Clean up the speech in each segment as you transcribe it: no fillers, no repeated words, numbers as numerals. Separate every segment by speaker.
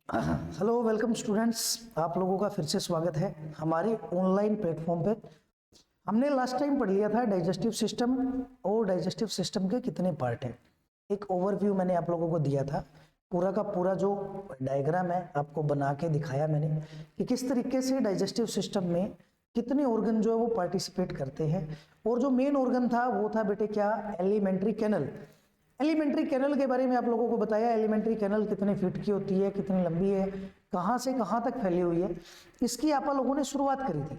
Speaker 1: Hello welcome students, आप लोगों का फिर से स्वागत है हमारे ऑनलाइन प्लेटफॉर्म पे। हमने लास्ट टाइम पढ़ लिया था डाइजेस्टिव सिस्टम और डाइजेस्टिव सिस्टम के कितने पार्ट हैं। एक ओवरव्यू मैंने आप लोगों को दिया था, पूरा का पूरा जो डायग्राम है आपको बना के दिखाया मैंने कि किस तरीके से डाइजेस्टिव सिस्टम में कितने ऑर्गन जो है वो पार्टिसिपेट करते हैं। और जो मेन ऑर्गन था वो था बेटे क्या, एलिमेंट्री कैनल। एलिमेंट्री कैनल के बारे में आप लोगों को बताया, एलिमेंट्री कैनल कितने फीट की होती है, कितनी लंबी है, कहां से कहां तक फैली हुई है, इसकी आप लोगों ने शुरुआत करी थी।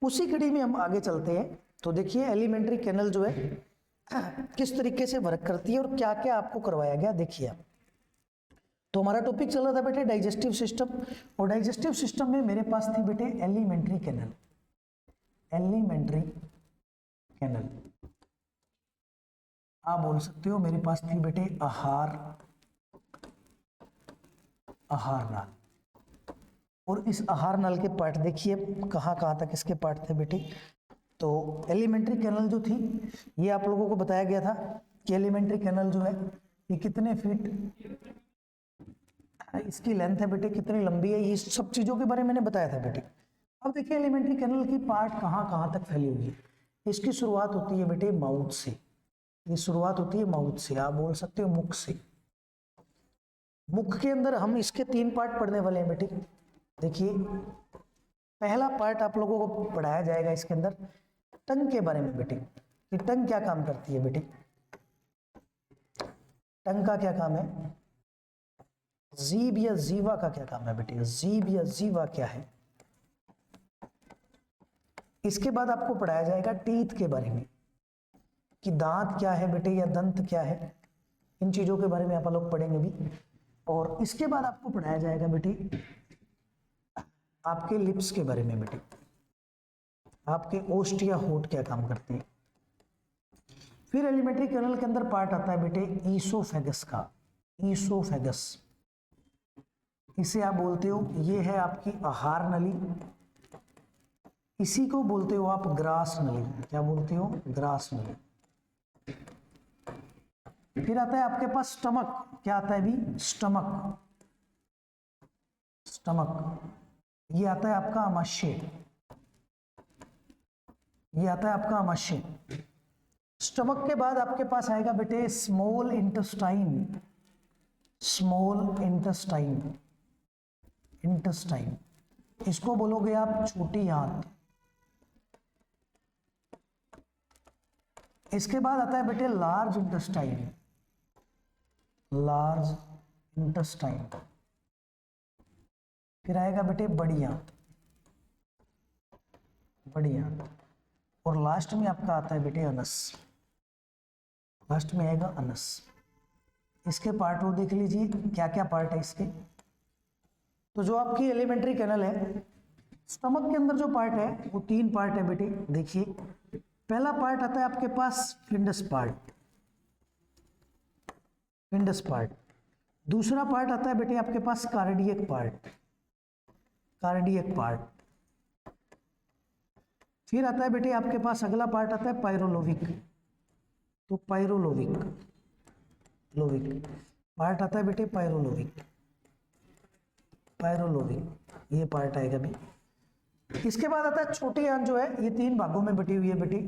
Speaker 1: उसी कड़ी में हम आगे चलते हैं। तो देखिए एलिमेंट्री कैनल जो है किस तरीके से वर्क करती है और क्या क्या आपको करवाया गया, देखिए आप। तो हमारा टॉपिक चल रहा था बेटे डाइजेस्टिव सिस्टम, और डाइजेस्टिव सिस्टम में मेरे पास थी बेटे एलिमेंट्री कैनल। एलिमेंट्री कैनल आप बोल सकते हो, मेरे पास थी बेटे आहार नल। और इस आहार नल के पार्ट देखिए कहां कहां तक इसके पार्ट थे बेटे। तो एलिमेंट्री कैनल जो थी ये आप लोगों को बताया गया था कि एलिमेंट्री कैनल जो है ये कितने फीट इसकी लेंथ है बेटे, कितनी लंबी है, ये सब चीजों के बारे में मैंने बताया था बेटे। अब देखिए एलिमेंट्री कैनल की पार्ट कहां कहां तक फैली हुई है। इसकी शुरुआत होती है बेटे माउथ से, ये शुरुआत होती है माउथ से, आप बोल सकते हो मुख से। मुख के अंदर हम इसके 3 पार्ट पढ़ने वाले हैं बेटे। देखिए पहला पार्ट आप लोगों को पढ़ाया जाएगा इसके अंदर टंग के बारे में बेटे, कि टंग क्या काम करती है बेटे। टंग का क्या काम है, जीभ या जीवा का क्या काम है बेटे, जीभ या जीवा क्या है। इसके बाद आपको पढ़ाया जाएगा टीथ के बारे में, कि दांत क्या है बेटे या दंत क्या है, इन चीजों के बारे में आप लोग पढ़ेंगे भी। और इसके बाद आपको पढ़ाया जाएगा बेटे आपके लिप्स के बारे में बेटे, आपके ओस्ट या होठ क्या काम करते हैं। फिर एलिमेंट्री कैनल के अंदर पार्ट आता है बेटे ईसोफेगस का। ईसोफेगस इसे आप बोलते हो, ये है आपकी आहार नली, इसी को बोलते हो आप ग्रास नली। क्या बोलते हो, ग्रास नली। फिर आता है आपके पास स्टमक, क्या आता है भी, स्टमक। स्टमक ये आता है आपका आमाशय, ये आता है आपका आमाशय। स्टमक के बाद आपके पास आएगा बेटे small intestine. Small intestine, intestine इसको बोलोगे आप छोटी आंत। इसके बाद आता है बेटे लार्ज इंटेस्टाइन। लार्ज इंटेस्टाइन फिर आएगा बेटे बड़ी आंत, बड़ी आंत। और लास्ट में आपका आता है बेटे अनस। लास्ट में आएगा अनस। इसके पार्ट वो देख लीजिए क्या क्या पार्ट है इसके। तो जो आपकी एलिमेंट्री कैनल है, स्टमक के अंदर जो पार्ट है वो 3 पार्ट है बेटे। देखिए पहला पार्ट आता है आपके पास फिंडस पार्ट, फिंडस पार्ट। दूसरा पार्ट आता है बेटे आपके पास कार्डियक पार्ट, कार्डियक पार्ट। फिर आता है बेटे आपके पास अगला पार्ट आता है पायरोलोविक। तो पायरोलोविक, लोविक पार्ट आता है बेटे पायरोलोविक, पायरोलोविक ये पार्ट आएगा भी। इसके बाद आता है छोटी आंत जो है, ये 3 भागों में बटी हुई है बेटे।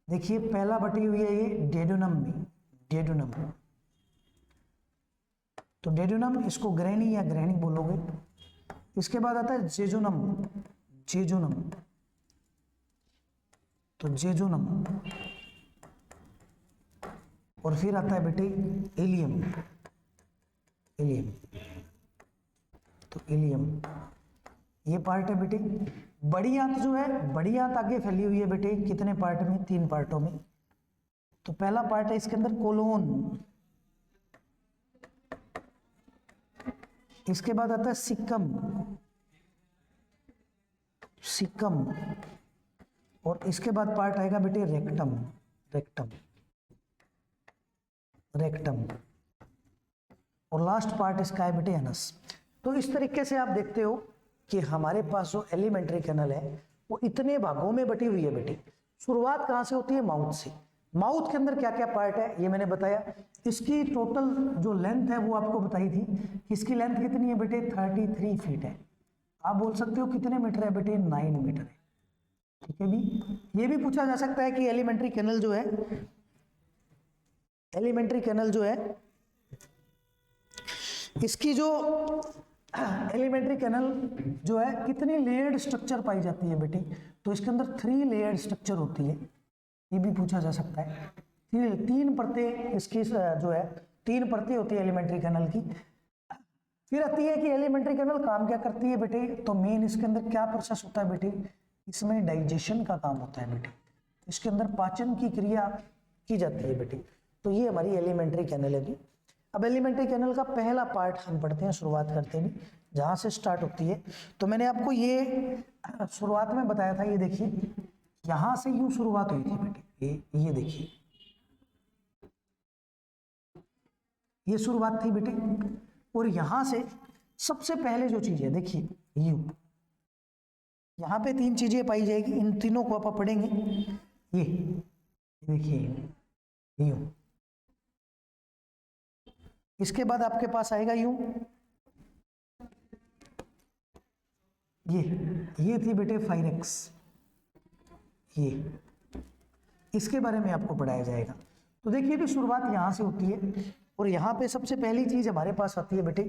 Speaker 1: देखिए पहला बटी हुई है ये डेडुनम में, डेडुनम। तो डेडुनम इसको ग्रैनी या ग्रैनी बोलोगे। इसके बाद आता है जेजुनम, जेजुनम। तो जेजुनम। और फिर आता है बेटे इलियम, इलियम। तो इलियम ये पार्ट है बेटे। बड़ी आंत जो है, बड़ी आंत आगे फैली हुई है बेटे कितने पार्ट में, 3 पार्टों में। तो पहला पार्ट है इसके अंदर कोलोन। इसके बाद आता है सिक्कम, सिक्कम। और इसके बाद पार्ट आएगा बेटे रेक्टम, रेक्टम, रेक्टम। और लास्ट पार्ट इसका है बेटे एनस। तो इस तरीके से आप देखते हो कि हमारे पास जो एलिमेंट्री कैनल है वो इतने भागों में बटी हुई है बेटे। शुरुआत कहां से होती है, माउथ से। माउथ के अंदर क्या क्या पार्ट है ये मैंने बताया। इसकी टोटल जो लेंथ है वो आपको बताई थी। इसकी लेंथ कितनी है बेटे? 33 फीट है। आप बोल सकते हो कितने मीटर है बेटे? 9 मीटर है। ठीक है भी। ये भी पूछा जा सकता है कि एलिमेंट्री कैनल जो है, एलिमेंट्री कैनल जो है, इसकी जो एलिमेंट्री कैनल जो है कितनी लेयर्ड स्ट्रक्चर पाई जाती है बेटे? तो इसके अंदर 3 लेयर्ड स्ट्रक्चर होती है। ये भी पूछा जा सकता है। 3 परतें इसकी जो है, 3 परतें होती है एलिमेंट्री कैनल की। फिर आती है कि एलिमेंट्री कैनल काम क्या करती है बेटे? तो मेन इसके अंदर क्या प्रोसेस होता है बेटे? इसमें डाइजेशन का काम होता है बेटे। इसके अंदर पाचन की क्रिया की जाती है बेटे। तो ये हमारी एलिमेंट्री कैनल है। अब एलिमेंट्री कैनल का पहला पार्ट हम पढ़ते हैं, शुरुआत करते हैं जहां से स्टार्ट होती है। तो मैंने आपको ये शुरुआत में बताया था, ये देखिए यहां से यूं शुरुआत हुई थी बेटे। ये देखिए, ये शुरुआत थी बेटे। और यहां से सबसे पहले जो चीज है देखिए, यू, यहां पे 3 चीजें पाई जाएगी। इन तीनों को आप पढ़ेंगे। ये देखिए यू, इसके बाद आपके पास आएगा यू, ये थी बेटे फाइरेक्स। ये इसके बारे में आपको पढ़ाया जाएगा। तो देखिए भी शुरुआत यहाँ से होती है। और यहाँ पे सबसे पहली चीज हमारे पास आती है बेटे,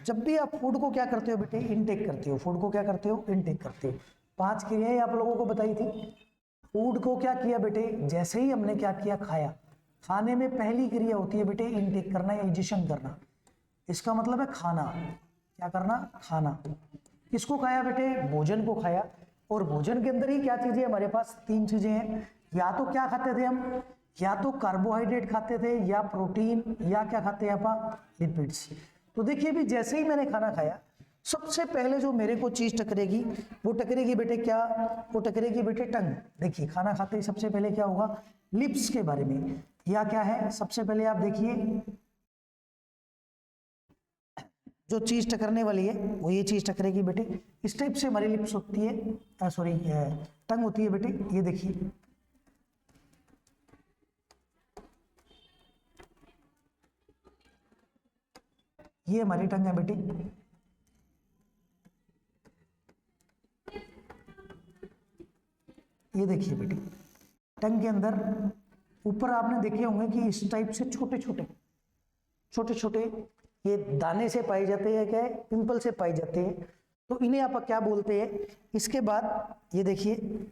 Speaker 1: जब भी आप फूड को क्या करते हो बेटे? इनटेक करते हो। फूड को क्या करते हो? इनटेक करते हो। 5 क्रियाएं आप लोगों को बताई थी। फूड को क्या किया बेटे? जैसे ही हमने क्या किया? खाया। खाने में पहली क्रिया होती है बेटे इनटेक करना या इजेशन करना। इसका मतलब है खाना। क्या करना? खाना। किसको खाया बेटे? भोजन को खाया। और भोजन के अंदर ही क्या चीजें हमारे पास? 3 चीजें हैं। या तो क्या खाते थे हम? या तो कार्बोहाइड्रेट खाते थे, या प्रोटीन, या क्या खाते हैं आप? लिपिड्स। तो देखिए भी जैसे ही मैंने खाना खाया, सबसे पहले जो मेरे को चीज टकरेगी वो टकरेगी बेटे क्या? वो टकरेगी बेटे टंग। देखिए खाना खाते ही सबसे पहले क्या होगा? लिप्स के बारे में। या क्या है? सबसे पहले आप देखिए जो चीज टकरने वाली है वो ये चीज टकरेगी बेटे। इस टाइप से हमारी लिप्स होती है, सॉरी टंग होती है बेटे। ये देखिए ये हमारी टंग है बेटे। ये देखिए बेटे, टंग के अंदर ऊपर आपने देखे होंगे कि इस टाइप से छोटे छोटे ये दाने से पाए जाते हैं, क्या है? पिंपल से पाए जाते हैं। तो इन्हें आप क्या बोलते हैं? इसके बाद ये देखिए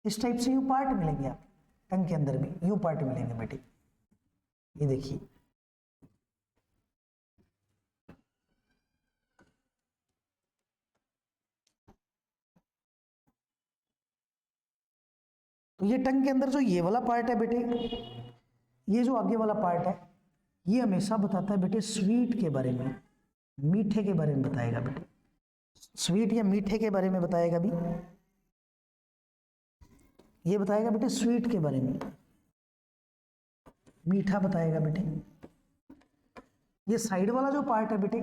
Speaker 1: इस टाइप से यू पार्ट मिलेंगे आप टंग के अंदर भी, यू पार्ट मिलेंगे बेटे। ये देखिए तो ये टंग के अंदर जो ये वाला पार्ट है बेटे, ये जो आगे वाला पार्ट है, ये हमेशा बताता है बेटे स्वीट के बारे में, मीठे के बारे में बताएगा बेटे। स्वीट या मीठे के बारे में बताएगा भी। ये बताएगा बेटे स्वीट के बारे में, मीठा बताएगा बेटे। ये साइड वाला जो पार्ट है बेटे,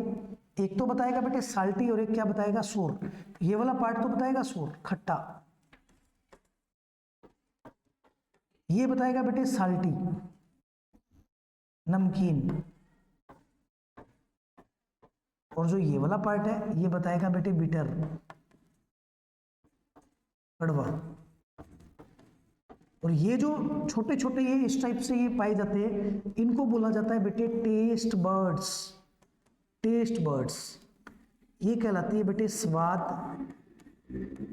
Speaker 1: एक तो बताएगा बेटे साल्टी और एक क्या बताएगा? सूर। ये वाला पार्ट तो बताएगा सूर, खट्टा। ये बताएगा बेटे साल्टी, नमकीन। और जो ये वाला पार्ट है ये बताएगा बेटे बिटर, कड़वा। और ये जो छोटे छोटे ये इस टाइप से ये पाए जाते हैं, इनको बोला जाता है बेटे टेस्ट बर्ड्स। टेस्ट बर्ड्स ये कहलाती है बेटे स्वाद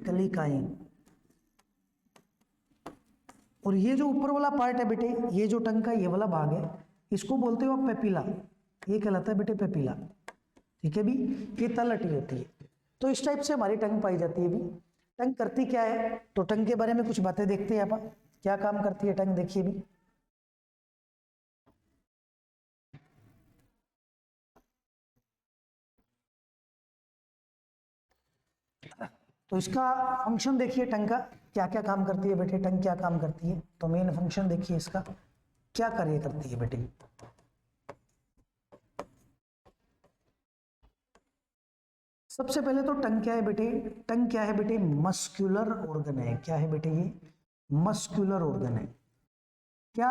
Speaker 1: कलिकाएं। और ये जो ऊपर वाला पार्ट है बेटे, ये जो टंग का ये वाला भाग है, इसको बोलते हो पेपिला। ये कहलाता है बेटे पेपिला। ठीक है भी, ये तलहटी होती है। तो इस टाइप से हमारी टंग पाई जाती है भी। टंग करती क्या है? तो टंग के बारे में कुछ बातें देखते हैं आप, क्या काम करती है टंग, देखिए भी। तो इसका फंक्शन देखिए टंग का क्या क्या काम करती है बेटे। टंग क्या काम करती है? तो मेन फंक्शन देखिए इसका क्या कार्य करती है बेटे। सबसे पहले तो टंग क्या है बेटे? टंग क्या है बेटे? मस्कुलर ऑर्गन है। क्या है बेटे? ये मस्कुलर ऑर्गन है। क्या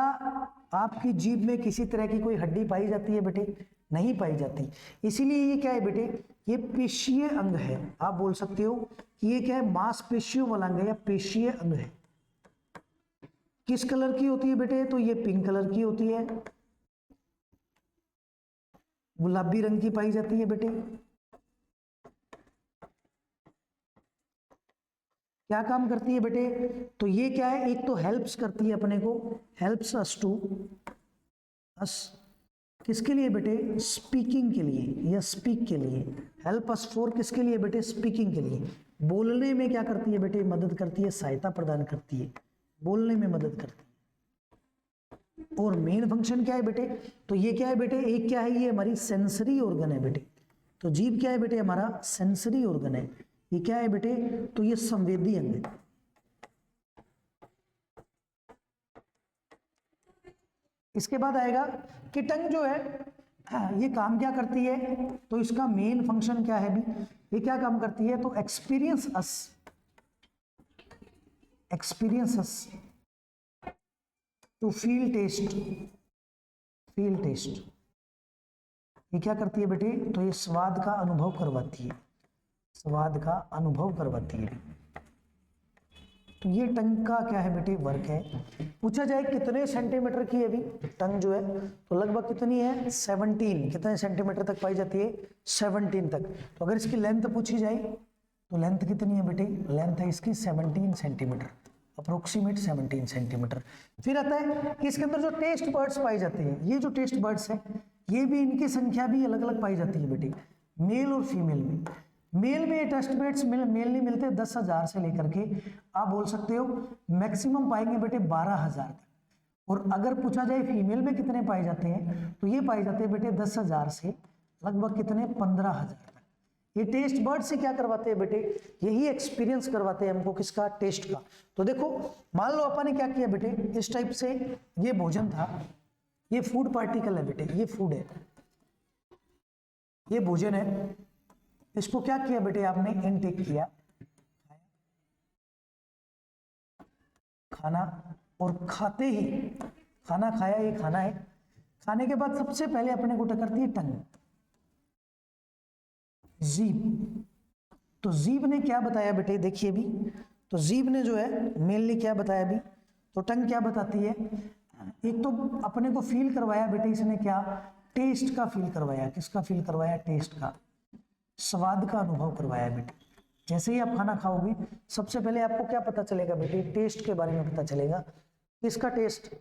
Speaker 1: आपकी जीभ में किसी तरह की कोई हड्डी पाई जाती है बेटे? नहीं पाई जाती। इसीलिए ये क्या है बेटे? ये पेशीय अंग है। आप बोल सकते हो कि ये क्या है? मांसपेशियों वाला अंग है या पेशीय अंग है। किस कलर की होती है बेटे? तो ये पिंक कलर की होती है, गुलाबी रंग की पाई जाती है बेटे। क्या काम करती है बेटे? तो ये क्या है? एक तो हेल्प्स करती है अपने को, हेल्प्स अस टू अस, किसके लिए बेटे? स्पीकिंग के लिए या स्पीक के लिए। हेल्प अस फॉर किसके लिए बेटे? स्पीकिंग के लिए। बोलने में क्या करती है बेटे? मदद करती है, सहायता प्रदान करती है, बोलने में मदद करती है। और मेन फंक्शन क्या है बेटे? तो ये क्या है बेटे? एक क्या है? ये हमारी सेंसरी ऑर्गन है बेटे। तो जीभ क्या है बेटे? हमारा सेंसरी ऑर्गन है। ये क्या है बेटे? तो ये संवेदी अंग है। इसके बाद आएगा कि टंग जो है ये काम क्या करती है? तो इसका मेन फंक्शन क्या है भी? ये क्या काम करती है? तो experience us to feel test. ये क्या करती है बेटे? तो ये स्वाद का अनुभव करवाती है, स्वाद का अनुभव करवाती है। तो ये टंग का क्या है बेटे? वर्क है। पूछा जाए कितने सेंटीमीटर की है अभी टंग जो है? तो लगभग कितनी है? 17। कितने सेंटीमीटर तक पाई जाती है? 17 तक। तो अगर इसकी लेंथ पूछी जाए तो लेंथ कितनी है बेटे? लेंथ है इसकी 17 सेंटीमीटर, अप्रोक्सीमेट 17 सेंटीमीटर। फिर आता है कि इसके अंदर जो टेस्ट बर्ड्स पाई जाते हैं, ये जो टेस्ट बर्ड्स है ये भी, इनकी संख्या भी अलग अलग पाई जाती है बेटे, मेल और फीमेल में। मेल में टेस्ट बर्ड्स मेल नहीं मिलते 10,000 से लेकर के आप बोल सकते हो मैक्सिमम पाएंगे बेटे 12,000 तक। और अगर पूछा जाए फीमेल में कितने पाए जाते हैं तो ये पाए जाते हैं बेटे 10,000 से लगभग कितने 15,000 तक। ये टेस्ट बर्ड से क्या करवाते हैं बेटे? यही एक्सपीरियंस करवाते हैं हमको, किसका? टेस्ट का। तो देखो मान लो अपन ने क्या किया बेटे, इस टाइप से ये भोजन था, ये फूड पार्टिकल है बेटे, ये फूड है, ये भोजन है, इसको क्या किया बेटे? आपने इनटेक किया, खाना, और खाते ही खाना खाया, ये खाना है, खाने के बाद सबसे पहले अपने को टकरती है टंग, जीभ। तो जीभ ने क्या बताया बेटे? देखिए भी, तो जीभ ने जो है मेनली क्या बताया भी? तो टंग क्या बताती है? एक तो अपने को फील करवाया बेटे इसने, क्या? टेस्ट का फील करवाया। किसका फील करवाया? टेस्ट का, स्वाद का अनुभव करवाया बेटे। जैसे ही आप खाना खाओगे सबसे पहले आपको क्या पता चलेगा बेटे? टेस्ट के बारे में पता चलेगा। किसका टेस्ट?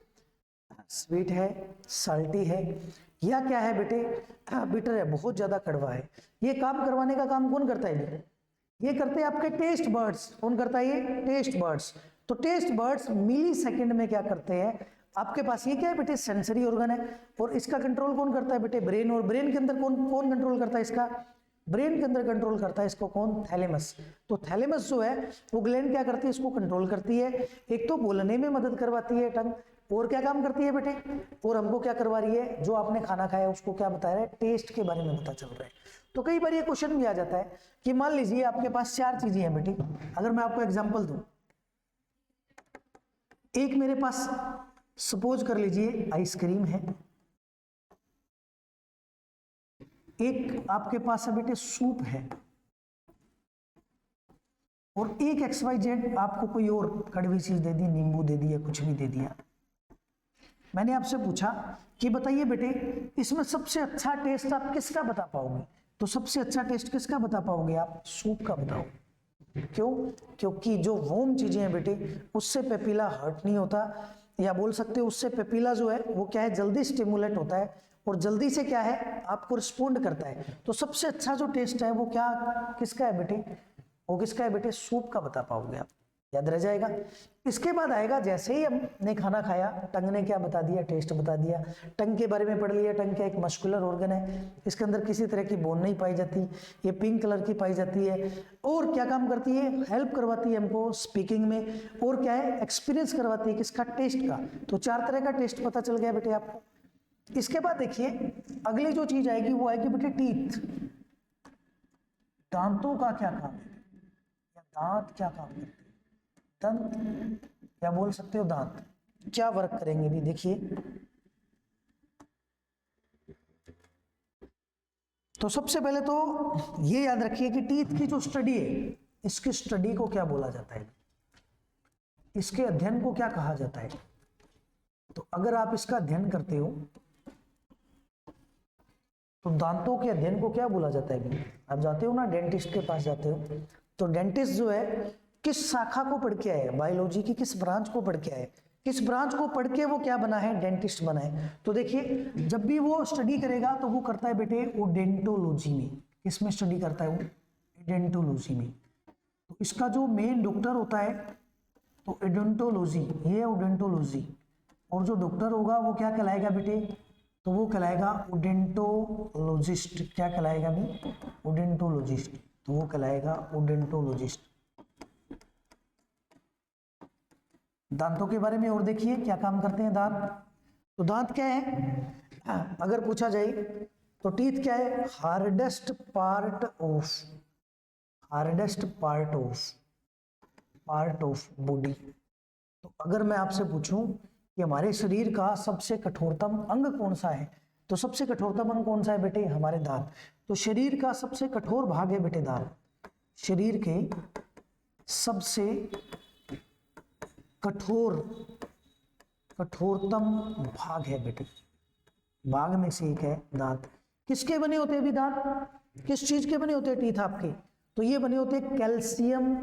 Speaker 1: स्वीट है, साल्टी है, या क्या है बेटे? बिटर है, बहुत ज्यादा कड़वा है। ये काम करवाने का काम कौन करता है बेटे? ये करते हैं आपके टेस्ट बर्ड्स। कौन करता है? ये टेस्ट बर्ड्स। तो टेस्ट बर्ड्स मिली सेकेंड में क्या करते हैं आपके पास? ये क्या है बेटे? सेंसरी ऑर्गन है। और इसका कंट्रोल कौन करता है बेटे? ब्रेन। और ब्रेन के अंदर कौन कौन कंट्रोल करता है इसका? ब्रेन के अंदर कंट्रोल करता है इसको कौन? थैलेमस। तो थैलेमस जो है वो ग्लैंड क्या करती है? इसको कंट्रोल करती है। एक तो बोलने में मदद करवाती है टंग, और क्या काम करती है बेटे? और हमको क्या करवा रही है? जो आपने खाना खाया उसको क्या बता रहा है? टेस्ट के बारे में पता चल रहा है। तो कई बार ये क्वेश्चन भी आ जाता है कि मान लीजिए आपके पास 4 चीजें हैं बेटी, अगर मैं आपको एग्जांपल दूं, एक मेरे पास सपोज कर लीजिए आइसक्रीम है, एक आपके पास है बेटे सूप है, और एक XYZ आपको कोई और कड़वी चीज दे दी, नींबू दे दिया, कुछ भी दे दिया। मैंने आपसे पूछा कि बताइए बेटे इसमें सबसे अच्छा टेस्ट आप किसका बता पाओगे? तो सबसे अच्छा टेस्ट किसका बता पाओगे आप? सूप का बताओ। क्यों? क्योंकि जो वोम चीजें हैं बेटे उससे पेपीला हर्ट नहीं होता, या बोल सकते हो उससे पेपीला जो है वो क्या है? जल्दी स्टिमुलेट होता है, और जल्दी से क्या है? आपको रिस्पोंड करता है। तो सबसे अच्छा जो टेस्ट है वो क्या किसका है बेटे? वो किसका है बेटे? सूप का बता पाओगे आप, याद रह जाएगा। इसके बाद आएगा, जैसे ही हमने खाना खाया टंग ने क्या बता दिया? टेस्ट बता दिया। टंग के बारे में पढ़ लिया, टंग क्या एक मस्कुलर ऑर्गन है, इसके अंदर किसी तरह की बोन नहीं पाई जाती, ये पिंक कलर की पाई जाती है। और क्या काम करती है? हेल्प करवाती है हमको स्पीकिंग में, और क्या है? एक्सपीरियंस करवाती है किसका? टेस्ट का। तो 4 तरह का टेस्ट पता चल गया बेटे आपको। इसके बाद देखिए अगली जो चीज आएगी वो आएगी बेटे टीथ। दांतों का क्या काम है? या दांत क्या काम करते हैं? दंत, या बोल सकते हो दांत। क्या वर्क करेंगे भी देखिए। तो सबसे पहले तो ये याद रखिए कि टीथ की जो स्टडी है, इसकी स्टडी को क्या बोला जाता है, इसके अध्ययन को क्या कहा जाता है। तो अगर आप इसका अध्ययन करते हो तो दांतों के अध्ययन को क्या बोला जाता है। आप जाते हो ना डेंटिस्ट के पास जाते हो, तो डेंटिस्ट जो है किस शाखा को पढ़ के आया है, बायोलॉजी की किस ब्रांच को पढ़ के आया है, किस ब्रांच को पढ़ के वो क्या बना है, डेंटिस्ट बना है। तो देखिए जब भी वो स्टडी करेगा तो वो करता है बेटे ओडेंटोलॉजी में। किस में स्टडी करता है वो, डेंटोलॉजी में। तो इसका जो मेन डॉक्टर होता है तो ओडोंटोलॉजी, ये ओडोंटोलॉजी। और जो डॉक्टर होगा वो क्या कहलाएगा बेटे, तो वो कहलाएगा ओडेंटोलॉजिस्ट। क्या कहलाएगा भी, ओडेंटोलॉजिस्ट। तो वो कहलाएगा ओडेंटोलॉजिस्ट। दांतों के बारे में और देखिए क्या काम करते हैं दांत। तो दांत क्या है, अगर पूछा जाए तो टीथ क्या है, हार्डेस्ट पार्ट ऑफ बॉडी। तो अगर मैं आपसे पूछूं कि हमारे शरीर का सबसे कठोरतम अंग कौन सा है, तो सबसे कठोरतम अंग कौन सा है बेटे, हमारे दांत। तो शरीर का सबसे कठोर भाग है बेटे दांत। शरीर के सबसे कठोरतम भाग है बेटे, भाग में से एक है दांत। किसके बने होते हैं भी दांत, किस चीज के बने होते हैं टीथ आपके, तो ये बने होते हैं कैल्शियम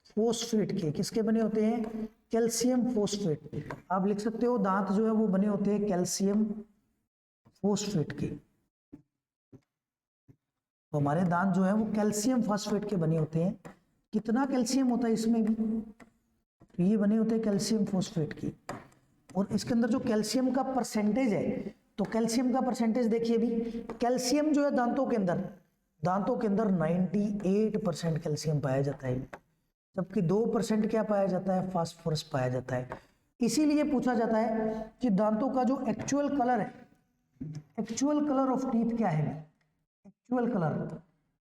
Speaker 1: फोस्फेट के। किसके बने होते हैं, कैल्शियम फोस्फेट। आप लिख सकते हो दांत जो है वो बने होते हैं कैल्शियम फोस्फेट के। तो हमारे दांत जो है वो कैल्शियम फॉस्फेट के बने होते हैं। कितना कैल्शियम होता है इसमें भी, तो ये बने होते हैं कैल्शियम फॉस्फेट की। और इसके अंदर जो कैल्शियम का परसेंटेज है, तो कैल्शियम का परसेंटेज देखिए भी, कैल्शियम जो है दांतों के अंदर 98% कैल्शियम पाया जाता है, जबकि 2% क्या पाया जाता है, फास्फोरस पाया जाता है। इसीलिए पूछा जाता है कि दांतों का जो एक्चुअल कलर है, एक्चुअल कलर ऑफ टीथ क्या है, एक्चुअल कलर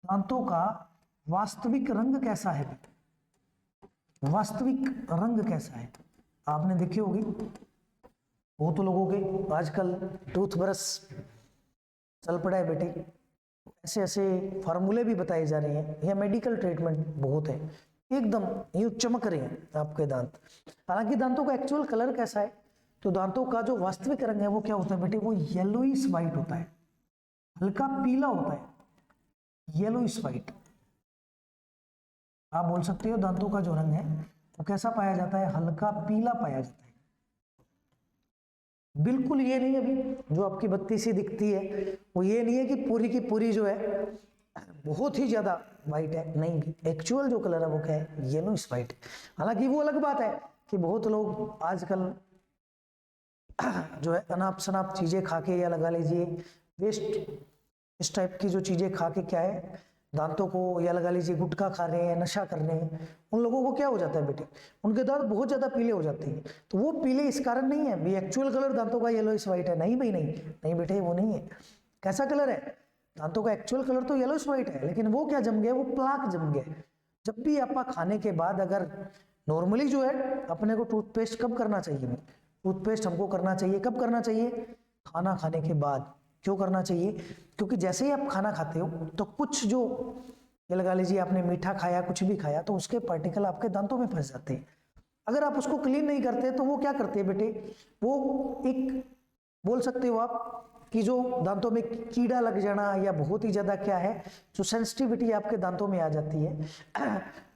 Speaker 1: दांतों का वास्तविक रंग कैसा है, वास्तविक रंग कैसा है। आपने देखी होगी बहुत लोगों के आजकल टूथब्रश चल पड़ा है बेटे, ऐसे ऐसे फार्मूले भी बताए जा रहे हैं, या मेडिकल ट्रीटमेंट बहुत है, एकदम यूं चमक रहे हैं आपके दांत। हालांकि दांतों का एक्चुअल कलर कैसा है, तो दांतों का जो वास्तविक रंग है वो क्या होता है बेटे, वो येलोइश वाइट होता है, हल्का पीला होता है, येलोइश वाइट। आप बोल सकते हो दांतों का जो रंग है वो कैसा पाया जाता है, हल्का पीला पाया जाता है। बिल्कुल ये नहीं है अभी जो आपकी बत्ती सी दिखती है, वो ये नहीं है कि पूरी की पूरी जो है बहुत ही ज्यादा वाइट है, नहीं भी एक्चुअल जो कलर है वो क्या है, येलोइश वाइट। हालांकि वो अलग बात है कि बहुत लोग आजकल जो है अनाप शनाप चीजें खा के, या लगा लीजिए वेस्ट इस टाइप की जो चीजें खा के क्या है दांतों को, या लगा लीजिए गुटखा खा रहे हैं, नशा कर रहे हैं, उन लोगों को क्या हो जाता है बेटे, उनके दांत बहुत ज्यादा पीले हो जाते हैं। तो वो पीले इस कारण नहीं है भी एक्चुअल कलर दांतों का येलोइश वाइट है, नहीं भाई नहीं, नहीं बेटे वो नहीं है। कैसा कलर है, दांतों का एक्चुअल कलर तो येलोइश वाइट है, लेकिन वो क्या जम गया, वो प्लाक जम गया। जब भी आप खाने के बाद अगर नॉर्मली जो है अपने को टूथपेस्ट कब करना चाहिए, टूथपेस्ट हमको करना चाहिए कब करना चाहिए, खाना खाने के बाद। क्यों करना चाहिए, क्योंकि जैसे ही आप खाना खाते हो तो कुछ जो, ये लगा लीजिए आपने मीठा खाया, कुछ भी खाया, तो उसके पार्टिकल आपके दांतों में फंस जाते हैं। अगर आप उसको क्लीन नहीं करते तो वो क्या करते हैं बेटे, वो एक बोल सकते हो आप कि जो दांतों में कीड़ा लग जाना, या बहुत ही ज्यादा क्या है जो सेंसिटिविटी आपके दांतों में आ जाती है,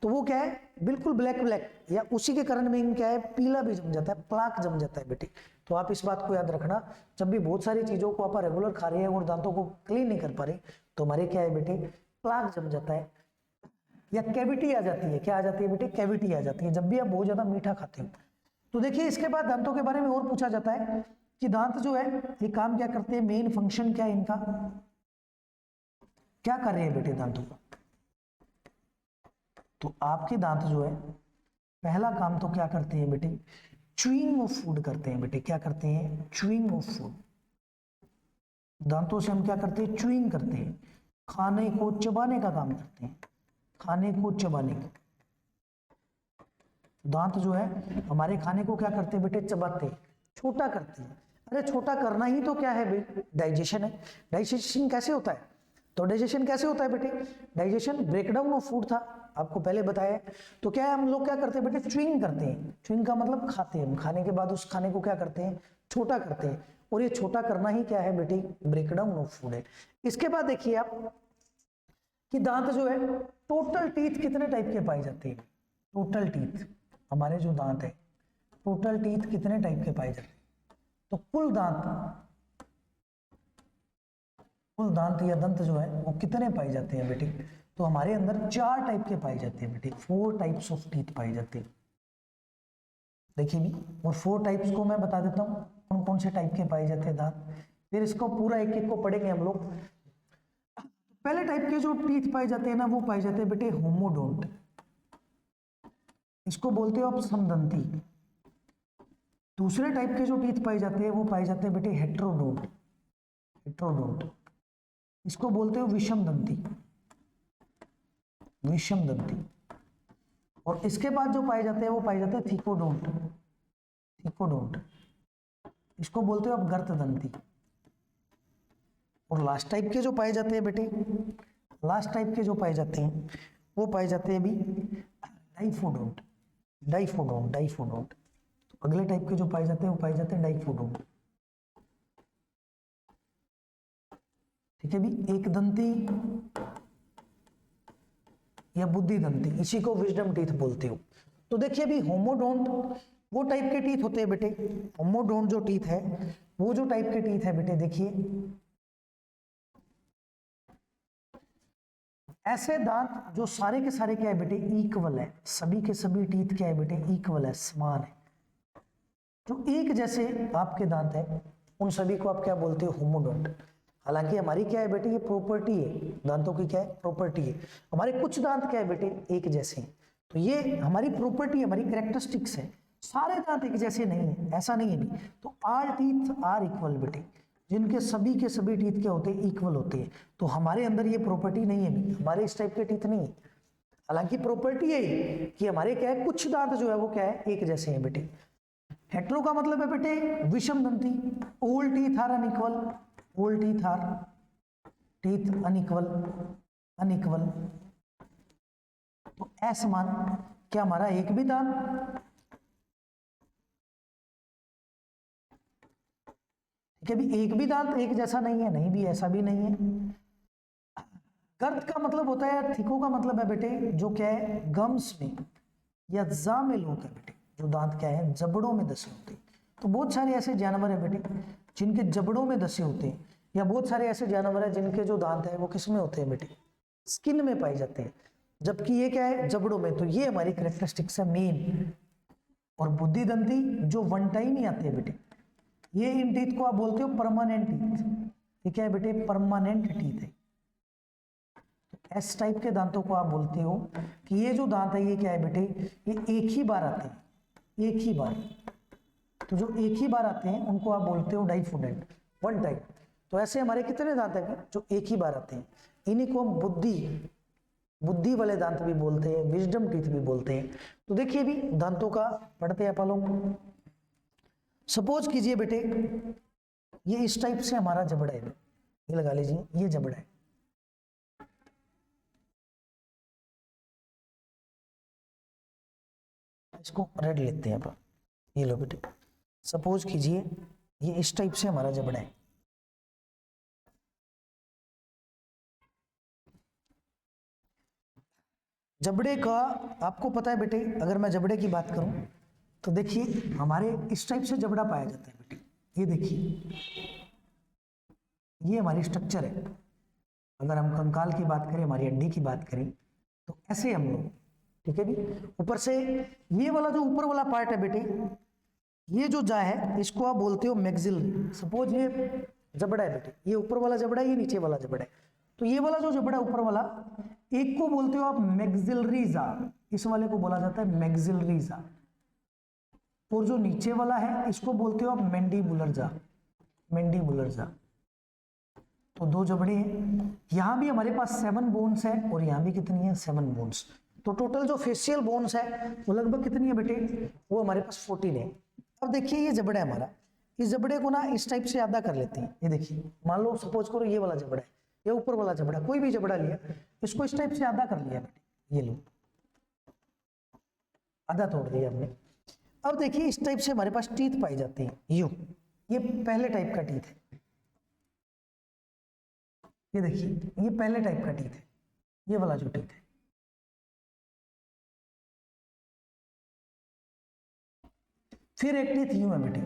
Speaker 1: तो वो क्या है बिल्कुल ब्लैक, या उसी के कारण में क्या है पीला भी जम जाता है, प्लाक जम जाता है बेटे। तो आप इस बात को याद रखना, जब भी बहुत सारी चीजों को आप रेगुलर खा रहे हैं और दांतों को क्लीन नहीं कर पा रहे, तो हमारे क्या है बेटे प्लाक जम जाता है, या कैविटी आ जाती है। क्या आ जाती है बेटे, कैविटी आ जाती है जब भी आप बहुत ज्यादा मीठा खाते हो। तो देखिए इसके बाद दांतों के बारे में और पूछा जाता है कि दांत जो है ये काम क्या करते हैं, मेन फंक्शन क्या है इनका, क्या कर रहे हैं बेटे दांतों का। तो आपके दांत जो है पहला काम तो क्या करते हैं बेटे, च्यूइंग ऑफ फूड करते हैं बेटे। क्या करते हैं, च्यूइंग ऑफ फूड। दांतों से हम क्या करते हैं, च्यूइंग करते हैं, खाने को चबाने का काम करते हैं, खाने को चबाने का। दांत जो है हमारे खाने को क्या करते हैं बेटे, चबाते हैं, छोटा करते हैं। अरे छोटा करना ही तो क्या है भाई, डाइजेशन है। डाइजेशन कैसे होता है, तो डाइजेशन कैसे होता है बेटे, डाइजेशन ब्रेकडाउन ऑफ फूड था, आपको पहले बताया। तो क्या है, हम लोग क्या करते हैं बेटे, च्युइंग करते हैं। च्युइंग का मतलब खाते हैं, खाने के बाद उस खाने को क्या करते हैं, छोटा करते हैं। और ये छोटा करना ही क्या है बेटे, ब्रेकडाउन ऑफ फूड है। इसके बाद देखिए आप कि दांत जो है, टोटल टीथ कितने टाइप के पाए जाते हैं। टोटल टीथ, हमारे जो दांत है, टोटल टीथ कितने टाइप के पाए जाते हैं, तो कुल दांत या दंत जो है वो कितने पाए जाते हैं बेटे, तो हमारे अंदर 4 टाइप के पाए जाते हैं बेटे, 4 टाइप्स ऑफ टीथ पाए जाते हैं। देखिए भी, और 4 टाइप्स को मैं बता देता हूँ कौन कौन से टाइप के पाए जाते हैं दांत, फिर इसको पूरा एक एक को पढ़ेंगे हम लोग। पहले टाइप के जो टीथ पाए जाते हैं ना, वो पाए जाते हैं बेटे होमोडोंट, इसको बोलते हो आप समदंती। दूसरे टाइप के जो टीथ पाए जाते हैं वो पाए जाते हैं बेटे हेट्रोडोंट, इसको बोलते हो विषम दंती। और इसके बाद जो पाए जाते हैं वो पाए जाते हैं थिकोडोंट, इसको बोलते हो आप गर्त दंती। और लास्ट टाइप के जो पाए जाते हैं बेटे, वो पाए जाते हैं अभी डाइफोडोंट। तो अगले टाइप के जो पाए जाते हैं वो पाए जाते हैं डाइफोडोंट। ठीक है भी, एक दंती या बुद्धि दंती, इसी को विजडम टीथ बोलते हो। तो देखिए अभी होमोडोंट वो टाइप के टीथ होते हैं बेटे, होमोडोंट जो टीथ है, वो जो टाइप के टीथ है बेटे, देखिए ऐसे दांत जो सारे के सारे क्या है बेटे, इक्वल है, सभी के सभी टीथ क्या है बेटे, इक्वल है, समान है, जो एक जैसे आपके दांत है, उन सभी को आप क्या बोलते हो, होमोडोंट। हालांकि हमारी क्या है बेटे, ये प्रॉपर्टी है, दांतों की क्या है, प्रॉपर्टी है। हमारे कुछ दांत क्या है बेटे, एक जैसे हैं, तो ये हमारी प्रॉपर्टी, हमारी कैरेक्टरिस्टिक्स है। सारे दांत एक जैसे नहीं है, ऐसा नहीं है भी। तो ऑल टीथ आर इक्वल बेटे, जिनके सभी के सभी टीथ क्या होते हैं, इक्वल होते हैं। तो हमारे अंदर ये प्रॉपर्टी नहीं है भी, हमारे इस टाइप के टीथ नहीं है। हालांकि प्रॉपर्टी है कि हमारे क्या है, कुछ दांत जो है वो क्या है, एक जैसे हैं बेटे। हेट्रो का मतलब है बेटे विषम दंती, all teeth are unequal, all teeth are teeth unequal. तो असमान, क्या हमारा एक भी दांत, ठीक है भी, एक भी दांत एक जैसा नहीं है, नहीं भी, ऐसा भी नहीं है। गर्त का मतलब होता है, थिको का मतलब है बेटे जो क्या है, गम्स में या जा में लोग है बेटे, जो दांत क्या है, जबड़ों में दसे होते हैं। तो बहुत सारे ऐसे जानवर है बेटे जिनके जबड़ों में दसे होते हैं, या बहुत सारे ऐसे जानवर है जिनके जो दांत है वो किस में होते हैं बेटे, स्किन में पाए जाते हैं, जबकि ये क्या है, जबड़ों में। तो ये हमारी कैरेक्टरिस्टिक्स है मेन। और बुद्धि दंती जो वन टाइम ही आते हैं बेटे, ये इन टीथ को आप बोलते हो परमानेंट टीथ। ये क्या है बेटे, परमानेंट टीथ है। एस टाइप के दांतों को आप बोलते हो कि ये जो दांत है ये क्या है बेटे, ये एक ही बार आते हैं, एक ही बार। तो जो एक ही बार आते हैं उनको आप बोलते हो डाइफोडेंट, वन टाइप। तो ऐसे हमारे कितने दांत हैं जो एक ही बार आते हैं, इन्हीं को हम बुद्धि वाले दांत भी बोलते हैं, विजडम टीथ भी बोलते हैं। तो देखिए भी दांतों का पढ़ते हैं अपन। सपोज कीजिए बेटे ये इस टाइप से हमारा जबड़ा है, ये लगा लीजिए, ये जबड़ा है। इसको रेड लेते हैं अपन, ये लो बेटे, सपोज कीजिए ये इस टाइप से हमारा जबड़ा है। जबड़े का आपको पता है बेटे, अगर मैं जबड़े की बात करूं तो देखिए हमारे इस टाइप से जबड़ा पाया जाता है बेटे। ये देखिए, ये हमारी स्ट्रक्चर है। अगर हम कंकाल की बात करें, हमारी हड्डी की बात करें, तो ऐसे हम लोग, ठीक है भी। ऊपर से ये वाला जो ऊपर वाला पार्ट है बेटे, ये जो जा है इसको आप बोलते हो मैक्सिलरी। सपोज ये जबड़ा है बेटे, ये ऊपर वाला जबड़ा है, ये नीचे वाला जबड़ा है। तो ये वाला जो जबड़ा ऊपर वाला, एक को बोलते हो आप मैक्सिलरी जा, इस वाले को बोला जाता है मैक्सिलरी जा। और जो नीचे वाला है इसको बोलते हो आप मैंडीबुलर जा, मैंडीबुलर जा। तो दो जबड़े हैं। यहां भी हमारे पास 7 बोन्स है और यहां भी कितनी है, 7 बोन्स। तो टोटल जो फेशियल बोन्स है वो लगभग कितनी है बेटे, वो हमारे पास 14 है। अब देखिए ये जबड़ा है हमारा, इस जबड़े को ना इस टाइप से अदा कर लेते हैं। ये देखिए मान लो सपोज करो ये वाला जबड़ा है, ये ऊपर वाला जबड़ा, कोई भी जबड़ा लिया, इसको इस टाइप से अदा कर लिया बेटे, ये लो आधा तोड़ दिया हमने। अब देखिए इस टाइप से हमारे पास टीथ पाई जाती हैं, ये पहले टाइप का टीथ है। ये देखिए ये पहले टाइप का टीथ है, ये वाला जो टीथ है। फिर एक टीथ यूं है बेटे,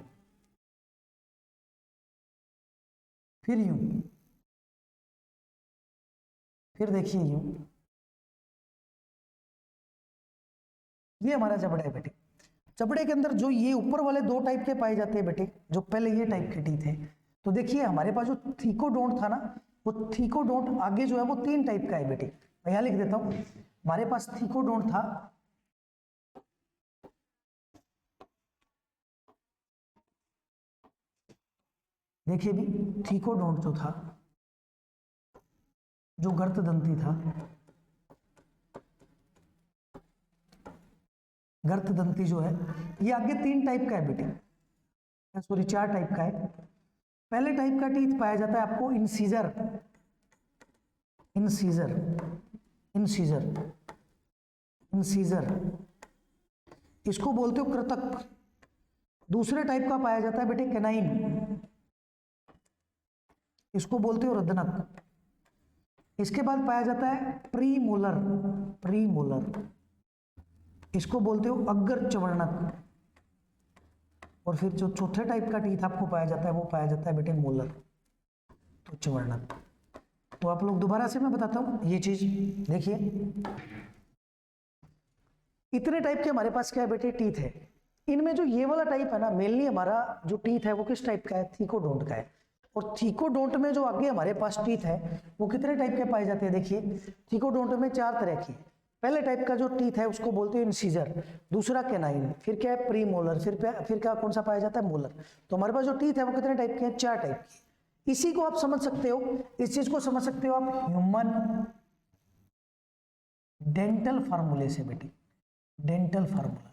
Speaker 1: फिर यूं, फिर देखिए यूं, ये हमारा जबड़ा है बेटे। जबड़े के अंदर जो ये ऊपर वाले दो टाइप के पाए जाते हैं बेटे, जो पहले ये टाइप के टीथ है, तो देखिए हमारे पास जो थीकोडोंट था ना, वो थीकोडोंट आगे जो है वो 3 टाइप का है बेटे। मैं यहां लिख देता हूं, हमारे पास थीकोडोंट था, देखिए भी थीकोडोंट जो था, जो गर्तदंती था, गर्तदंती जो है ये आगे 3 टाइप का है बेटे, सॉरी 4 टाइप का है। पहले टाइप का टीथ पाया जाता है आपको इंसीजर, इंसीजर, इंसीजर, इंसीजर, इसको बोलते हो कृतक। दूसरे टाइप का पाया जाता है बेटे कैनाइन, इसको बोलते हो रदनक। इसके बाद पाया जाता है प्रीमोलर, प्रीमोलर, इसको बोलते हो अग्र चवर्णक। और फिर जो चौथे टाइप का टीथ आपको पाया जाता है वो पाया जाता है बेटे मोलर, तो चवर्णक। तो आप लोग दोबारा से मैं बताता हूं ये चीज देखिए, इतने टाइप के हमारे पास क्या है बेटे टीथ है। इनमें जो ये वाला टाइप है ना, मेनली हमारा जो टीथ है वो किस टाइप का है, थीकोडोंट का है। और थीकोडोंट में जो आगे हमारे पास टीथ है वो कितने टाइप के पाए जाते हैं, देखिए थीकोडोंट में 4 तरह की। पहले टाइप का जो टीथ है उसको बोलते हैं इंसीजर, दूसरा कैनाइन, फिर क्या है प्रीमोलर, फिर क्या कौन सा पाया जाता है मोलर। तो हमारे पास जो टीथ है वो कितने टाइप के हैं, 4 टाइप के। इसी को आप समझ सकते हो, इस चीज को समझ सकते हो आप ह्यूमन डेंटल फार्मूले से बेटे, डेंटल फार्मूला।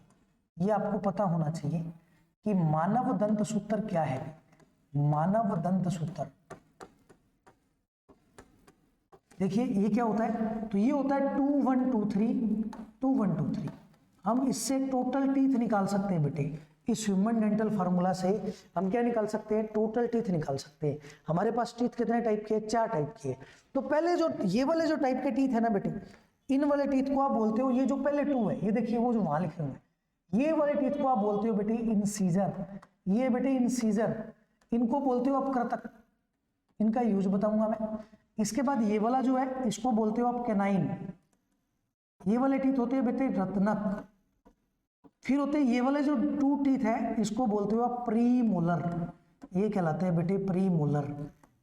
Speaker 1: ये आपको पता होना चाहिए कि मानव दंत सूत्र क्या है, मानव दंत सूत्र। देखिए ये क्या होता है, तो ये होता है 2 1 2 3, 2 1 2 3। हम इससे टोटल टीथ निकाल सकते हैं बेटे, इस ह्यूमन डेंटल फार्मूला से हम क्या निकाल सकते हैं, टोटल टीथ निकाल सकते हैं। हमारे पास टीथ कितने टाइप के, 4 टाइप के। तो पहले जो ये वाले जो टाइप के टीथ है ना बेटे, इन वाले टीथ को आप बोलते हो, ये जो पहले 2 है, ये देखिए वो जो वहां लिखे हुए हैं, ये वाले टीथ को आप बोलते हो बेटे इंसीजर, ये बेटे इंसीजर, इनको बोलते हो आप कृतक, इनका यूज बताऊंगा मैं। इसके बाद ये वाला जो है इसको बोलते हो आप कैनाइन, ये वाले टीथ होते हैं बेटे रत्नक। फिर होते हैं ये वाले जो 2 टीथ है, इसको बोलते हो आप प्रीमोलर, ये कहलाते हैं बेटे प्रीमोलर,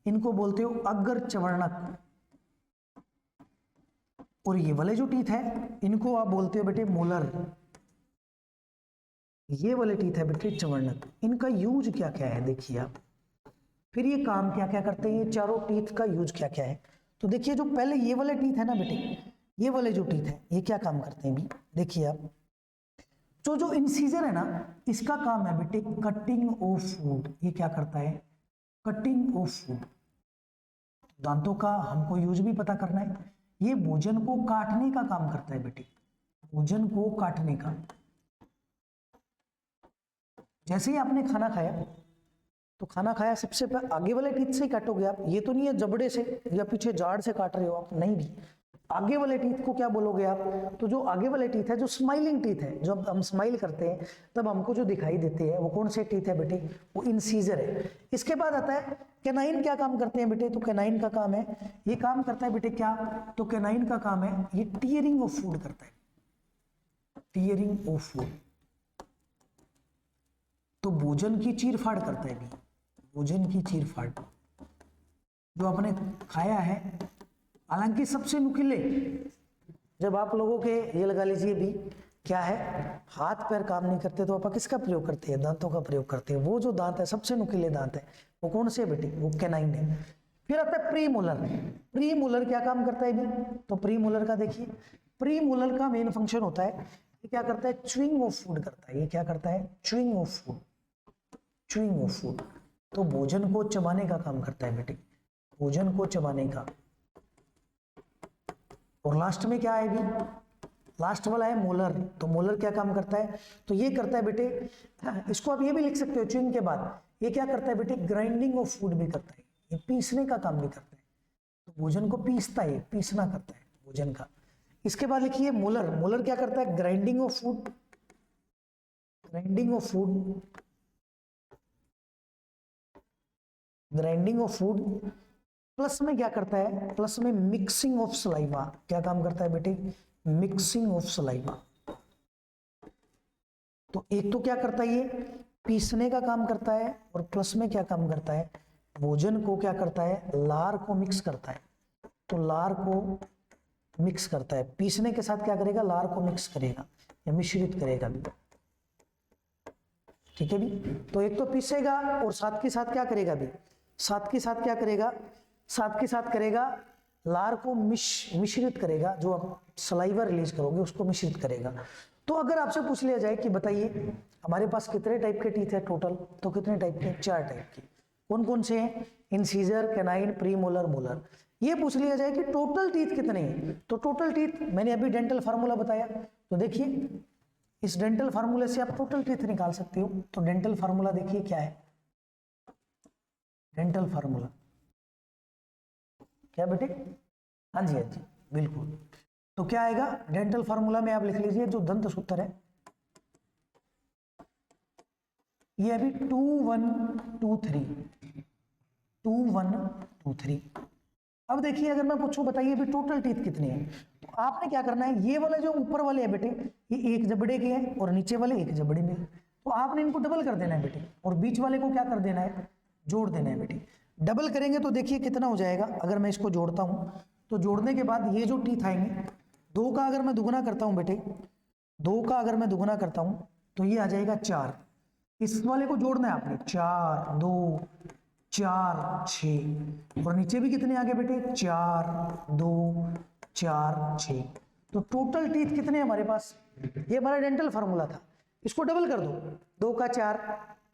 Speaker 1: इनको बोलते हो अग्र चवर्णक। और ये वाले जो टीथ है इनको आप बोलते हो बेटे मोलर, ये वाले टीथ है बेटे चवर्णक। इनका यूज क्या क्या है देखिए आप, फिर ये काम क्या क्या करते हैं, ये चारों टीथ का यूज क्या क्या है। तो देखिए जो पहले ये वाले टीथ है ना बेटे, ये वाले जो टीथ है ये क्या काम करते हैं भी, देखिए आप, जो इंसीजर है ना, इसका काम है बेटे कटिंग ऑफ फूड। ये क्या करता है, कटिंग ऑफ फूड। दांतों का हमको यूज भी पता करना है, ये भोजन को काटने का काम करता है बेटे, भोजन को काटने का। जैसे ही आपने खाना खाया, तो खाना खाया सबसे पहले आगे वाले टीथ से ही काटोगे आप, ये तो नहीं है जबड़े से या पीछे जाड़ से काट रहे हो आप, नहीं भी। आगे वाले टीथ को क्या बोलोगे आप, तो जो आगे वाले टीथ है, जो स्माइलिंग टीथ है, जब हम स्माइल करते हैं तब हमको जो दिखाई देते हैं वो कौन से टीथ है बेटे, वो इंसीजर है। इसके बाद आता है कैनाइन, क्या काम करते हैं बेटे, तो कैनाइन का काम है, ये काम करता है बेटे क्या, तो कैनाइन का काम है ये टीयरिंग ऑफ फूड करता है, टीयरिंग ऑफ फूड। तो भोजन की चीरफाड़ करता है भी, भोजन की चीरफाड़ जो आपने खाया है। हालांकि सबसे नुकीले, जब आप लोगों के ये लगा लीजिए भी क्या है, हाथ पैर काम नहीं करते तो आप किसका प्रयोग करते हैं, दांतों का प्रयोग करते हैं। वो जो दांत है सबसे नुकीले दांत है, वो कौन से बेटे, वो कैनाइन है। फिर आता है प्रीमोलर। प्रीमोलर क्या काम करता है भी, तो प्रीमोलर का देखिए, प्री मोलर का मेन फंक्शन होता है, ये क्या करता है, च्यूइंग ऑफ फूड करता है। ये क्या करता है, chewing of food, chewing of food. तो भोजन को चबाने का काम करता है बेटे, भोजन को चबाने का। और लास्ट में क्या आएगी, लास्ट वाला है मोलर। तो मोलर क्या काम करता है, तो ये करता है बेटे, इसको आप ये भी लिख सकते हो च्यूइंग के बाद, ये क्या करता है बेटे, ग्राइंडिंग ऑफ फूड भी करता है, ये पीसने का काम भी करता है। तो भोजन को पीसता है, पीसना करता है भोजन का। इसके बाद लिखिए मोलर। मोलर क्या करता है, grinding of food, grinding of food, grinding of food. Plus में क्या करता है, प्लस में मिक्सिंग ऑफ सलाइवा। क्या काम करता है बेटे, मिक्सिंग ऑफ सलाइवा। तो एक तो क्या करता है, ये पीसने का काम करता है, और प्लस में क्या काम करता है, भोजन को क्या करता है, लार को मिक्स करता है। तो लार को मिक्स करता है, पीसने के साथ क्या करेगा, लार को मिक्स करेगा या मिश्रित करेगा भी। ठीक है भी। तो एक तो पीसेगा और साथ के साथ क्या करेगा भी, साथ के साथ क्या करेगा, साथ के साथ करेगा लार को मिश्रित करेगा, जो आप सलाइवा रिलीज करोगे उसको मिश्रित करेगा। तो अगर आपसे पूछ लिया जाए कि बताइए हमारे पास कितने टाइप के टीथ है टोटल, तो कितने टाइप के, 4 टाइप के। कौन कौन से हैं, incisor, canine, pre molar, molar. ये पूछ लिया जाए कि टोटल टीथ कितने हैं, तो टोटल टीथ मैंने अभी डेंटल फार्मूला बताया, तो देखिए इस डेंटल फार्मूले से आप टोटल टीथ निकाल सकते हो। तो डेंटल फार्मूला देखिए क्या है, डेंटल फार्मूला क्या बेटे, हाँ जी, हाँ जी बिल्कुल। तो क्या आएगा डेंटल फार्मूला में, आप लिख लीजिए जो दंत सूत्र है, ये अभी 2 1 2 3, 2 1 2 3। अब देखिए अगर मैं पूछूं बताइए भी टोटल टीथ कितने हैं, तो आपने क्या करना है, ये वाले जो ऊपर वाले हैं बेटे, ये एक जबड़े के हैं और नीचे वाले एक जबड़े में, तो आपने इनको डबल कर देना है बेटे, और बीच वाले को क्या कर देना है, जोड़ देना है बेटे। डबल करेंगे तो देखिए कितना हो जाएगा, अगर मैं इसको जोड़ता हूं तो जोड़ने के बाद ये जो टीथ आएंगे, 2 का अगर मैं दुगुना करता हूं बेटे, 2 का अगर मैं दुगुना करता हूं तो ये आ जाएगा 4। इस वाले को जोड़ना है आपने, 4 2 4 6, और नीचे भी कितने आगे बेटे, 4 2 4 6। तो टोटल टीथ कितने हैं हमारे पास, ये हमारा डेंटल फार्मूला था, इसको डबल कर दो, 2 का 4,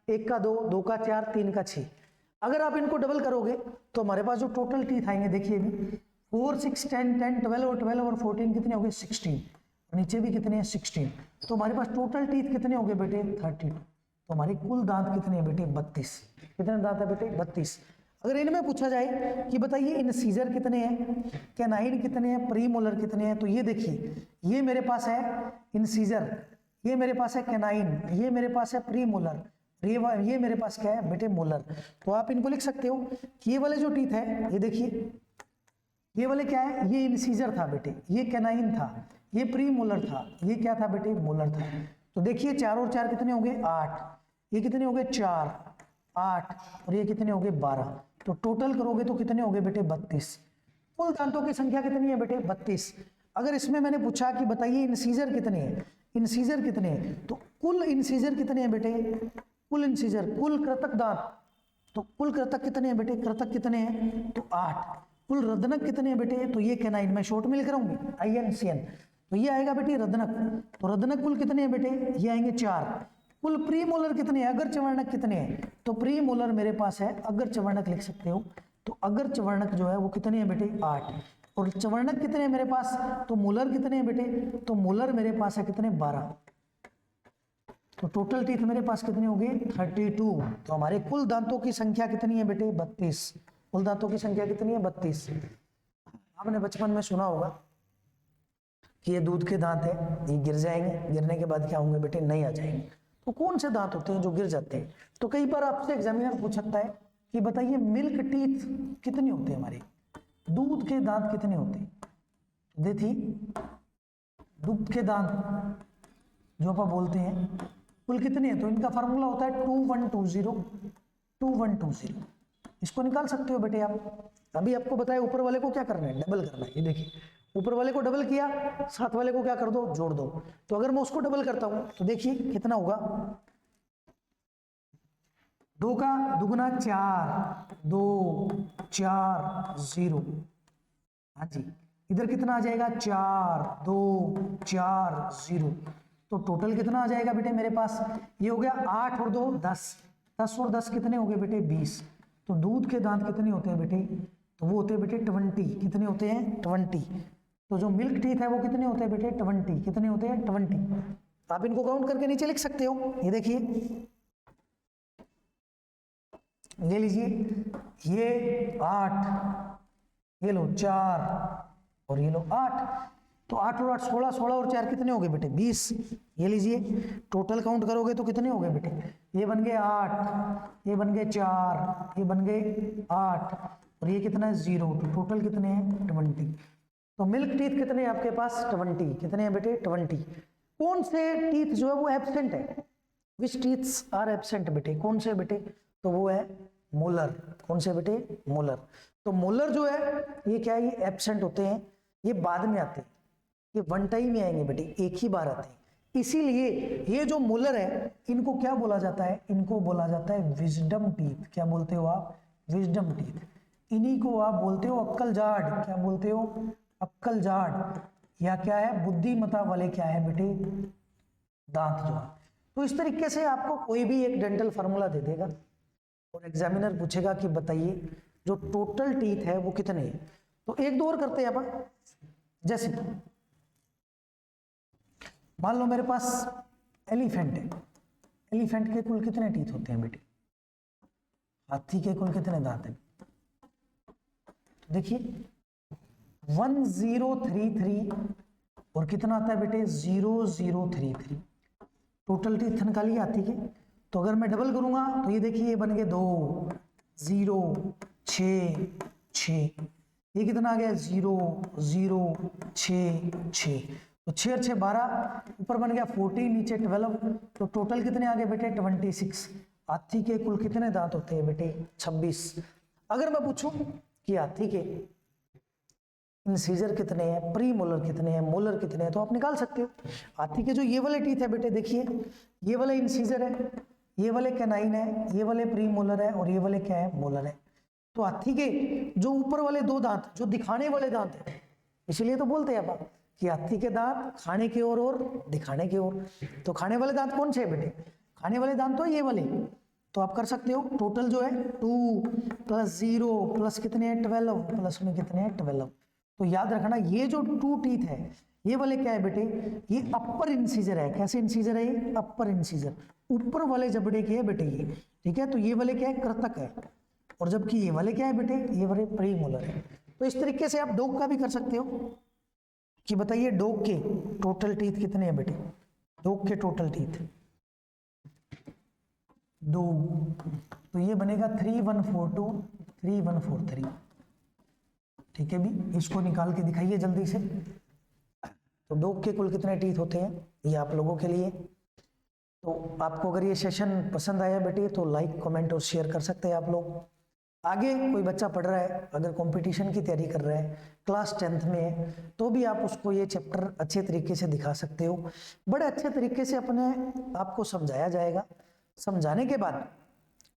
Speaker 1: 1 का 2, 2 का 4, 3 का 6। अगर आप इनको डबल करोगे तो हमारे पास जो टोटल टीथ आएंगे देखिए भी 4 6 10 10 12 और 12 और 14 कितने हो गए, 16, और नीचे भी कितने हैं, 16। तो हमारे पास टोटल टीथ कितने हो गए बेटे, 32। तो हमारे कुल दांत कितने हैं बेटे, 32। कितने दांत है बेटे, 32। अगर इनमें पूछा जाए कि बताइए इंसीजर कितने हैं, कैनाइन कितने हैं, प्री मोलर कितने हैं, तो ये देखिए ये मेरे पास है इंसीजर, ये मेरे पास है कैनाइन, ये मेरे पास है प्री मोलर, ये मेरे पास क्या है बेटे, मोलर। तो आप इनको लिख सकते हो कि ये वाले जो टीथ है, ये देखिए ये वाले क्या है, ये इंसीजर था बेटे, ये कैनाइन था, ये प्री मोलर था, ये क्या था बेटे, मोलर था। तो देखिए 4 और 4 कितने हो गए, 8, ये कितने हो गए, 4 8, और ये कितने हो गए, 12। तो टोटल करोगे तो कितने हो गए बेटे, 32। कुल दांतों की संख्या कितनी है बेटे, 32। अगर इसमें मैंने पूछा कि बताइए इंसीजर कितने हैं, इंसीजर कितने हैं, तो कुल इंसीजर कितने हैं बेटे, कुल इंसीजर, कुल कृतक दांत, तो कुल कृतक कितने हैं बेटे, कृतक कितने हैं, तो 8। कुल रदनक कितने हैं बेटे, तो ये कैनाइन, मैं शॉर्ट में लिख रहा हूँ INCN, तो ये आएगा बेटे रदनक। तो रदनक कुल कितने हैं बेटे, ये आएंगे 4। कुल प्री मोलर कितने हैं, अगर चवर्णक कितने हैं, तो प्री मोलर मेरे पास है, अगर चवर्णक लिख सकते हो, तो अगर चवर्णक जो है वो कितने हैं बेटे, 8। और चवर्णक कितने हैं मेरे पास, तो मोलर कितने हैं बेटे, तो मोलर मेरे पास है कितने, 12। तो टोटल टीथ मेरे पास कितने हो गए, 32। तो हमारे कुल दांतों की संख्या कितनी है बेटे, 32। कुल दांतों की संख्या कितनी है, 32। आपने बचपन में सुना होगा कि ये दूध के दांत है, ये गिर जाएंगे, गिरने के बाद क्या होंगे बेटे, नहीं आ जाएंगे। तो कौन से दांत होते हैं जो गिर जाते हैं, तो कई बार आपसे एग्जामिनर पूछ सकता है कि बताइए मिल्क टीथ कितने होते हैं, हमारे दूध के दांत कितने होते हैं। देखिए दूध के दांत जो आप बोलते हैं कुल कितने हैं, तो इनका फार्मूला होता है 2120 2120। इसको निकाल सकते हो बेटे आप। अभी आपको बताया ऊपर वाले को क्या करना है, डबल करना है। ये देखिए ऊपर वाले को डबल किया, साथ वाले को क्या कर दो, जोड़ दो। तो अगर मैं उसको डबल करता हूं तो देखिए कितना होगा, 2 का दुगुना 4 2 4 0, हाँ जी इधर कितना आ जाएगा 4 2 4 0, तो टोटल कितना आ जाएगा बेटे मेरे पास, ये हो गया 8 और 2 10, 10 और 10 कितने हो गए बेटे 20। तो दूध के दांत कितने होते हैं बेटे, तो वो होते हैं बेटे 20, कितने होते हैं 20। तो जो मिल्क टीथ है वो कितने होते हैं बेटे 20, कितने होते हैं 20। आप इनको काउंट करके नीचे लिख सकते हो, ये देखिए, ले लीजिए, ये 8, ये लो 4 और ये लो 8, तो 8 और 8 16, 16 और 4 कितने हो गए बेटे 20। ये लीजिए, टोटल काउंट करोगे तो कितने हो गए बेटे, ये बन गए 8, ये बन गए 4, ये बन गए 8 और ये कितना है 0, तो टोटल कितने हैं 20। तो मिल्क टीथ कितने हैं आपके पास 20, कितने हैं बेटे 20। कौन से टीथ जो है वो एब्सेंट है, विच टीथ्स आर एब्सेंट बेटे, कौन से बेटे, तो वो है मोलर। कौन से बेटे, मोलर। तो मोलर जो है ये क्या है, ये एब्सेंट होते हैं, ये बाद में आते हैं, ये वन टाइम में आएंगे बेटे, एक ही बार आते हैं। इसीलिए ये जो मोलर है इनको क्या बोला जाता है, इनको बोला जाता है विजडम टीथ। क्या बोलते हो आप, विजडम टीथ। इन्हीं को आप बोलते हो अक्कल जाड़, क्या बोलते हो अक्कल जाड़, या क्या है बुद्धिमता वाले क्या है बेटे दांत जो है। तो इस तरीके से आपको कोई भी एक डेंटल फार्मूला दे देगा और एग्जामिनर पूछेगा कि बताइए जो टोटल टीथ है वो कितने हैं। तो एक दो और करते हैं अपन, जैसे मान लो मेरे पास एलिफेंट है, एलिफेंट के कुल कितने टीथ होते हैं बेटे, हाथी के कुल कितने दांत हैं, तो देखिए 1033 और कितना आता है बेटे 0033, टोटल टीथ निकालिए हाथी के। तो अगर मैं डबल करूंगा तो ये देखिए ये बन गए 2 0 6 6, ये कितना आ गया 0 0 6 6, तो 6 और 6 12, ऊपर बन गया 14, नीचे 12, तो टोटल कितने आ गए बेटे 26। हाथी के कुल कितने दांत होते हैं बेटे 26। अगर मैं पूछूं कि हाथी के इंसीजर कितने हैं, प्री मोलर कितने हैं, मोलर कितने हैं, तो आप निकाल सकते हो। हाथी के जो ये वाले टीथ है बेटे देखिए, ये वाले इंसीजर है, ये वाले कैनाइन है, ये वाले प्री मोलर है और ये वाले क्या है मोलर है। तो हाथी के जो ऊपर वाले 2 दांत जो दिखाने वाले दांत है, इसलिए तो बोलते हैं आप कि हाथी के दांत खाने की ओर और दिखाने की ओर। तो खाने वाले दांत कौन से है बेटे, खाने वाले दांत तो ये वाले। तो आप कर सकते हो टोटल जो है 2 + 0 प्लस कितने हैं 12 प्लस में कितने हैं 12। तो याद रखना ये जो 2 टीथ है ये वाले क्या है बेटे, ये अपर इंसीजर है। कैसे इंसीजर है ये, अपर इंसीजर, ऊपर वाले जबड़े के है बेटे ये, ठीक है। तो ये वाले क्या है कृतक है, और जबकि ये वाले क्या है बेटे, ये वाले प्रीमोलर है। तो इस तरीके से आप डॉग का भी कर सकते हो कि बताइए डॉग के टोटल टीथ कितने हैं बेटे, डॉग के टोटल टीथ 2, तो ये बनेगा 3142 3143, ठीक है भी। इसको निकाल के दिखाइए जल्दी से। तो डॉग के कुल कितने टीथ होते हैं ये आप लोगों के लिए। तो आपको अगर ये सेशन पसंद आया बेटे तो लाइक कमेंट और शेयर कर सकते हैं आप लोग। आगे कोई बच्चा पढ़ रहा है, अगर कंपटीशन की तैयारी कर रहा है, क्लास 10th में है, तो भी आप उसको ये चैप्टर अच्छे तरीके से दिखा सकते हो। बड़े अच्छे तरीके से अपने आपको समझाया जाएगा। समझाने के बाद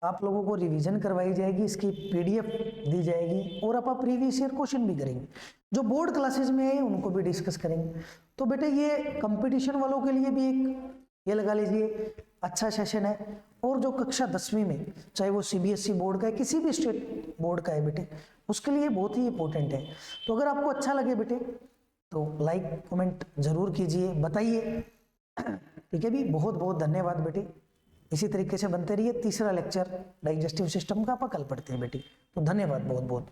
Speaker 1: आप लोगों को रिवीजन करवाई जाएगी, इसकी PDF दी जाएगी और आप प्रीवियस ईयर क्वेश्चन भी करेंगे। जो बोर्ड क्लासेस में है उनको भी डिस्कस करेंगे। तो बेटे ये कंपटीशन वालों के लिए भी एक ये लगा लीजिए अच्छा सेशन है। और जो कक्षा 10वीं में, चाहे वो CBSE बोर्ड का है, किसी भी स्टेट बोर्ड का है बेटे, उसके लिए बहुत ही इंपॉर्टेंट है। तो अगर आपको अच्छा लगे बेटे तो लाइक कमेंट जरूर कीजिए, बताइए, ठीक है भी। बहुत बहुत धन्यवाद बेटे। इसी तरीके से बनते रहिए। तीसरा लेक्चर डाइजेस्टिव सिस्टम का आप कल पढ़ते हैं बेटी। तो धन्यवाद बहुत बहुत।